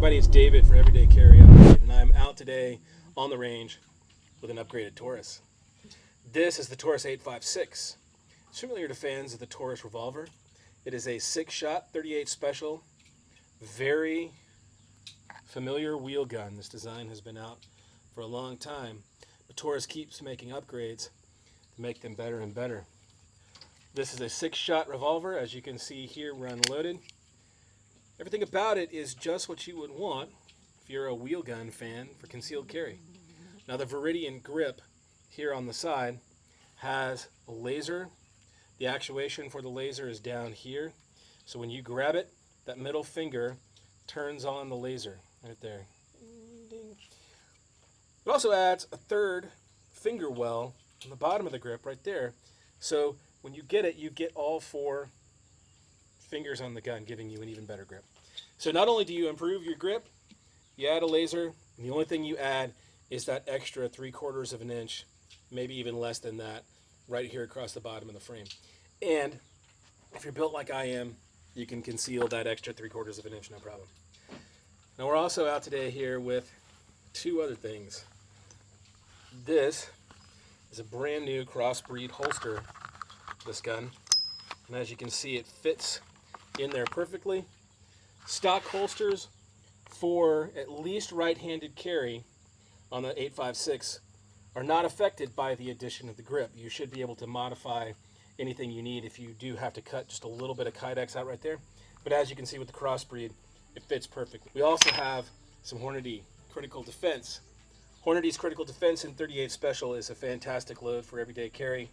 everybody, it's David for Everyday Carry Upgrade, and I'm out today on the range with an upgraded Taurus. This is the Taurus 856. It's familiar to fans of the Taurus Revolver. It is a 6-shot, 38 special, very familiar wheel gun. This design has been out for a long time, but Taurus keeps making upgrades to make them better and better. This is a 6-shot revolver, as you can see here, run loaded. Everything about it is just what you would want if you're a wheel gun fan for concealed carry. Now the Viridian grip here on the side has a laser. The actuation for the laser is down here. So when you grab it, that middle finger turns on the laser right there. It also adds a third finger well on the bottom of the grip right there. So when you get it, you get all 4 fingers on the gun, giving you an even better grip. So not only do you improve your grip, you add a laser, and the only thing you add is that extra 3/4 of an inch, maybe even less than that, right here across the bottom of the frame. And if you're built like I am, you can conceal that extra 3/4 of an inch, no problem. Now we're also out today here with 2 other things. This is a brand new Crossbreed holster, this gun, and as you can see, it fits in there perfectly. Stock holsters for at least right-handed carry on the 856 are not affected by the addition of the grip. You should be able to modify anything you need if you do have to cut just a little bit of kydex out right there. But as you can see with the Crossbreed, it fits perfectly. We also have some Hornady Critical Defense. Hornady's Critical Defense in 38 Special is a fantastic load for everyday carry.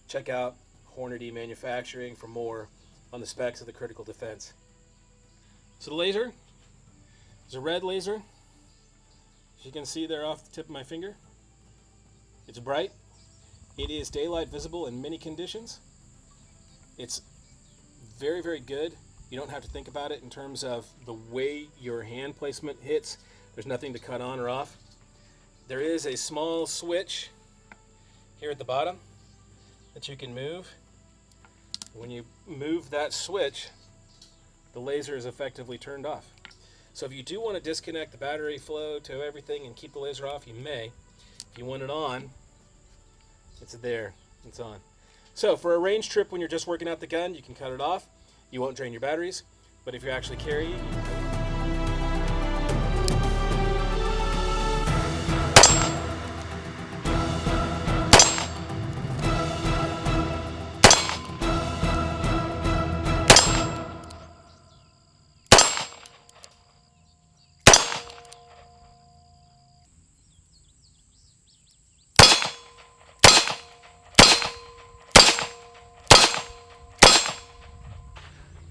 Check out Hornady Manufacturing for more on the specs of the Critical Defense. So the laser is a red laser, as you can see there off the tip of my finger. It's bright. It is daylight visible in many conditions. It's very, very good. You don't have to think about it in terms of the way your hand placement hits. There's nothing to cut on or off. There is a small switch here at the bottom that you can move. When you move that switch, the laser is effectively turned off. So if you do want to disconnect the battery flow to everything and keep the laser off, you may. If you want it on, it's there, it's on. So for a range trip when you're just working out the gun, you can cut it off. You won't drain your batteries, but if you're actually carrying, you can cut it off.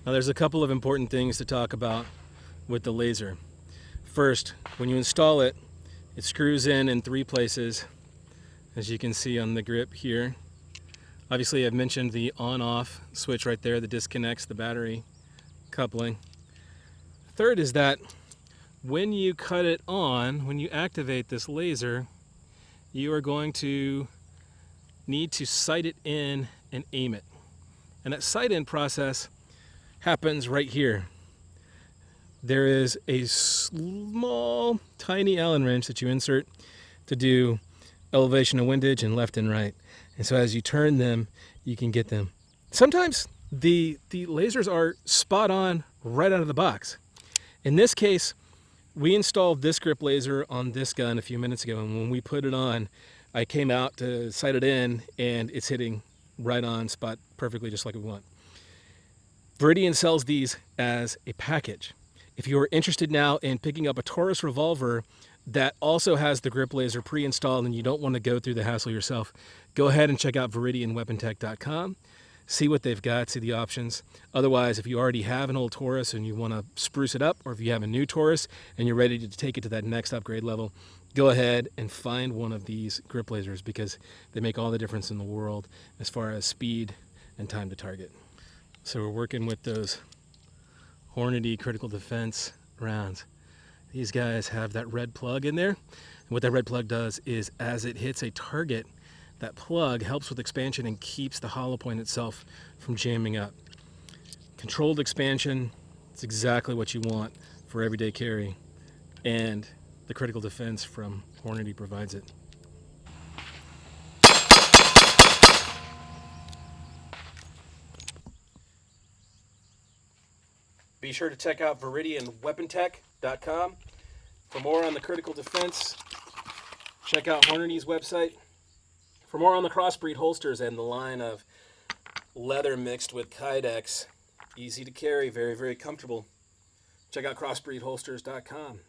Now there's a couple of important things to talk about with the laser. First, when you install it, it screws in 3 places, as you can see on the grip here. Obviously I've mentioned the on-off switch right there that disconnects the battery coupling. Third is that when you cut it on, when you activate this laser, you are going to need to sight it in and aim it. And that sight in process happens right here. There is a small, tiny Allen wrench that you insert to do elevation and windage and left and right. And so as you turn them, you can get them. Sometimes the lasers are spot on right out of the box. In this case, we installed this grip laser on this gun a few minutes ago, and when we put it on, I came out to sight it in, and it's hitting right on spot perfectly just like we want. Viridian sells these as a package. If you are interested now in picking up a Taurus revolver that also has the grip laser pre-installed and you don't want to go through the hassle yourself, go ahead and check out ViridianWeaponTech.com. See what they've got, see the options. Otherwise, if you already have an old Taurus and you want to spruce it up, or if you have a new Taurus and you're ready to take it to that next upgrade level, go ahead and find one of these grip lasers, because they make all the difference in the world as far as speed and time to target. So we're working with those Hornady Critical Defense rounds. These guys have that red plug in there, and what that red plug does is as it hits a target, that plug helps with expansion and keeps the hollow point itself from jamming up. Controlled expansion is exactly what you want for everyday carry, and the critical defense from Hornady provides it. Be sure to check out ViridianWeaponTech.com for more on the critical defense. Check out Hornady's website for more on the Crossbreed Holsters and the line of leather mixed with Kydex. Easy to carry, very, very comfortable. Check out CrossbreedHolsters.com.